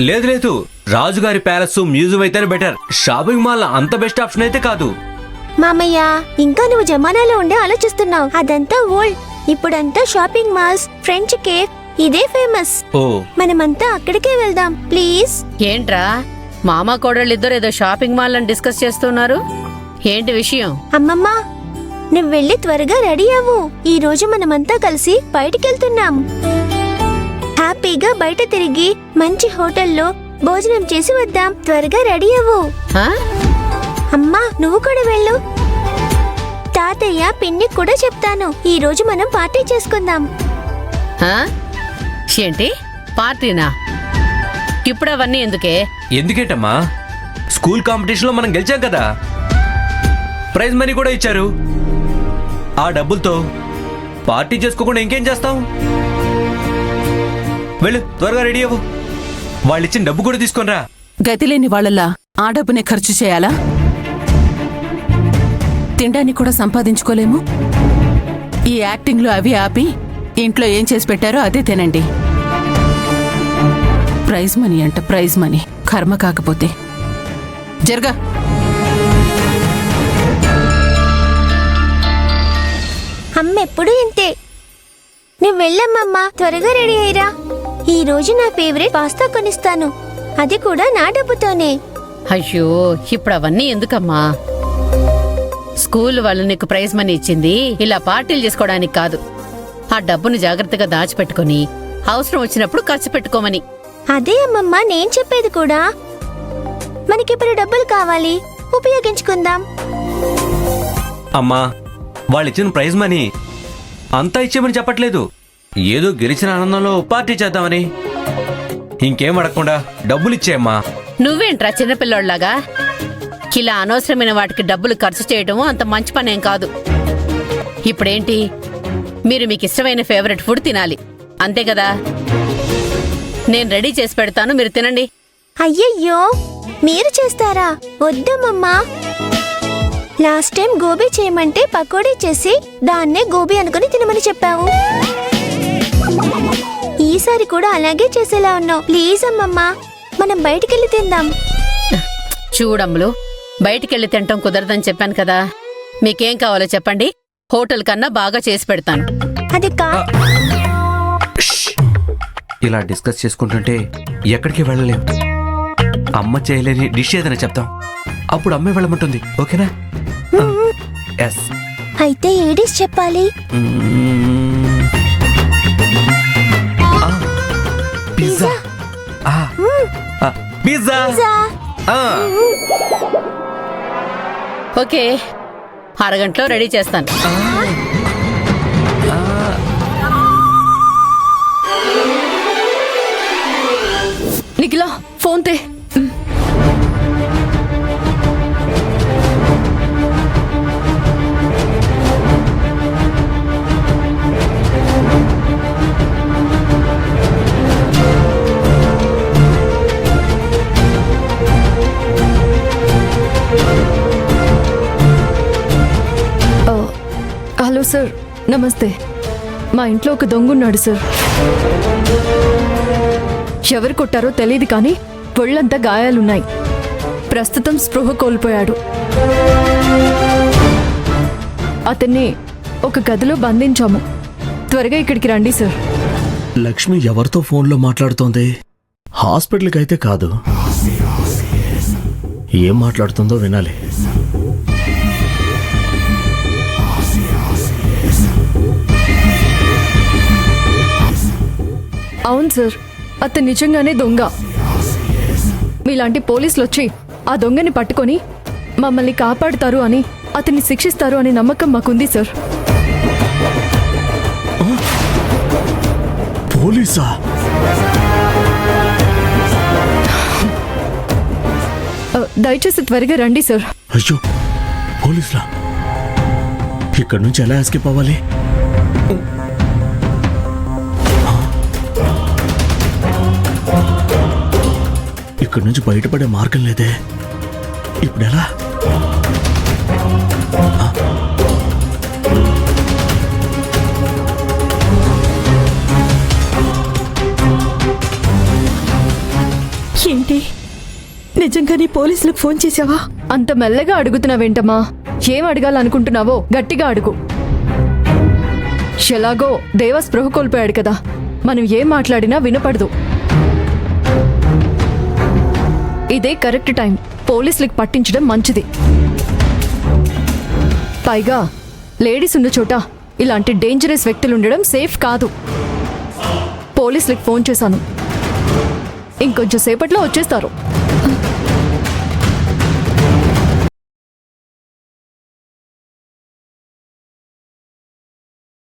లేదు లేదు, రాజుగారి ప్యాలెస్ మ్యూజియం అయితేనే బెటర్. షాపింగ్ మాల్ అంత బెస్ట్ ఆప్షన్ అయితే కాదు. మామయ్య, ఇంకా నువ్వు జమానాలో ఉండే ఆలోచిస్తున్నావు. అదంతా ఓల్డ్. ఇప్పుడంతా షాపింగ్ మాల్స్, ఫ్రెంచ్ కేఫ్ ఇదే ఫేమస్. ఓ, మనమంతా అక్కడికే వెళ్దాం ప్లీజ్. ఏంట్రా మామ కోడళ్ళిద్దరు ఏదో షాపింగ్ మాల్ అని డిస్కస్ చేస్తున్నారు? ఏంటి విషయం? అమ్మమ్మ, నువ్వు వెళ్ళి త్వరగా రెడీ అవ్వు. ఈ రోజు మనమంతా కలిసి బయటికెళ్తున్నాం. హ్యాపీగా బయట తిరిగి మంచి హోటల్లో భోజనం చేసి వద్దాం. త్వరగా రెడీ అవ్వు. ఆ? అమ్మా, నువ్వు కూడా వెళ్ళు. తాతయ్య, పిన్ని కూడా చెప్తాను. ఈ రోజు మనం పార్టీ చేసుకుందాం. ఆ? ఏంటి పార్టీనా? ఇప్పుడు అవన్నీ ఎందుకే? ఎందుకేటమ్మా, స్కూల్ కాంపిటీషన్ లో మనం గెలిచాం కదా, ప్రైజ్ మనీ కూడా ఇచ్చారు. ఆ డబ్బులతో పార్టీ చేసుకోకుండా ఇంకేం చేస్తాం? వెళ్ళు, త్వరగా రెడీ అవ్వు. వాళ్ళు ఇచ్చిన డబ్బు కూడా తీసుకొనిరా. గతిలేని వాళ్ళలా ఆ డబ్బునే ఖర్చు చేయాలా? తినడానికి కూడా సంపాదించుకోలేము. ఈ యాక్టింగ్లు అవి ఆపి ఇంట్లో ఏం చేసి పెట్టారో అదే తినండి. ప్రైజ్ మనీ అంట, ప్రైజ్ మనీ. కర్మ కాకపోతే జరగా. అమ్మ ఎప్పుడు ఇంతే. నువ్వు వెళ్ళమ్మమ్మా, త్వరగా రెడీ అయ్యిరా. ఈ రోజు నా ఫేవరెట్ పాస్తా కొనిస్తాను, అది కూడా నా డబ్బుతోనే. అయ్యో, ఇప్పుడు అవన్నీ ఎందుకమ్మా? స్కూల్ వాళ్ళు నీకు ప్రైజ్ మనీ ఇచ్చింది ఇలా పార్టీలు చేసుకోవడానికి కాదు. ఆ డబ్బును జాగ్రత్తగా దాచిపెట్టుకుని అవసరం వచ్చినప్పుడు ఖర్చు పెట్టుకోమని. అదే అమ్మమ్మ నేను చెప్పేది కూడా. మనకిప్పుడు డబ్బులు కావాలి, ఉపయోగించుకుందాం. అమ్మా, వాళ్ళు ఇచ్చిన ప్రైజ్ మనీ అంతా ఇచ్చేమని చెప్పట్లేదు. ఏదో గెలిచిన ఆనందంలో పార్టీ చేద్దామని. ఇంకేం అడగకుండా డబ్బులు ఇచ్చేయమ్మా. నువ్వేంట్రా చిన్నపిల్లోళ్లాగా? ఇలా అనవసరమైన వాటికి డబ్బులు ఖర్చు చేయటము అంత మంచి పనేం కాదు. ఇప్పుడేంటి, మీరు మీకు ఇష్టమైన ఫేవరెట్ ఫుడ్ తినాలి, అంతే కదా? నేను రెడీ చేసి పెడతాను, మీరు తినండి. అయ్యయ్యో, మీరు చేస్తారా? వద్దమ్మమ్మా. లాస్ట్ టైం గోబీ చేయమంటే పకోడీ చేసి దాన్నే గోబీ అనుకుని తినమని చెప్పావు. ఈసారి కూడా అలాగే చేసేలా ఉన్నావు. ప్లీజ్ అమ్మమ్మా, మనం బయటికెళ్ళి తిందాం. చూడమ్ములు, బయటికెళ్ళి తింటాం కుదరదని చెప్పాను కదా. మీకేం కావాలో చెప్పండి, హోటల్ కన్నా బాగా చేసి పెడతాను. అది ఇలా డిస్కస్ చేసుకుంటుంటే ఎక్కడికి వెళ్ళలేం. అమ్మ చేయలేని డిష్ ఏదైనా చెప్తాం, అప్పుడు అమ్మే వెళ్ళమంటుంది. ఓకేనా? ఎస్. అయితే ఏ డిష్ చెప్పాలి? పిజ్జా. పిజ్జా. ఓకే, అరగంటలో రెడీ చేస్తాను. నిఖిలా, ఫోన్ తే. హలో సార్, నమస్తే. మా ఇంట్లో ఒక దొంగున్నాడు సార్. ఎవరు కొట్టారో తెలియదు కానీ ఒళ్ళంతా గాయాలున్నాయి. ప్రస్తుతం స్పృహ కోల్పోయాడు. అతన్ని ఒక గదిలో బంధించాము. త్వరగా ఇక్కడికి రండి సార్. లక్ష్మి ఎవరితో ఫోన్లో మాట్లాడుతోంది? హాస్పిటల్కి అయితే కాదు. ఏం మాట్లాడుతుందో వినాలి. అవును సార్, అతను నిజంగానే దొంగ. మీలాంటి పోలీసులు వచ్చి ఆ దొంగని పట్టుకొని మమ్మల్ని కాపాడుతారు అని, అతన్ని శిక్షిస్తారు అనే నమ్మకం మాకుంది సార్. పోలీసా? దయచేసి త్వరగా రండి సార్. అయ్యో, పోలీసులా? ఇక్కడి నుంచి ఎలా ఎస్కేప్ అవ్వాలి? ఇక్కడి నుంచి బయటపడే మార్గం లేదే. ఇప్పుడు ఎలా? ఏంటి నిజంగానే పోలీసులకు ఫోన్ చేసావా? అంత మెల్లగా అడుగుతున్నావేంటమ్మా? ఏం అడగాలనుకుంటున్నావో గట్టిగా అడుగు. ఎలాగో దేవ స్పృహ కోల్పోయాడు కదా, మనం ఏం మాట్లాడినా వినపడదు. ఇదే కరెక్ట్ టైం పోలీసులకు పట్టించడం మంచిది. పైగా లేడీస్ ఉన్న చోట ఇలాంటి డేంజరస్ వ్యక్తులు ఉండడం సేఫ్ కాదు. పోలీసులకు ఫోన్ చేశాను, ఇంకొంచెం సేపట్లో వచ్చేస్తారు.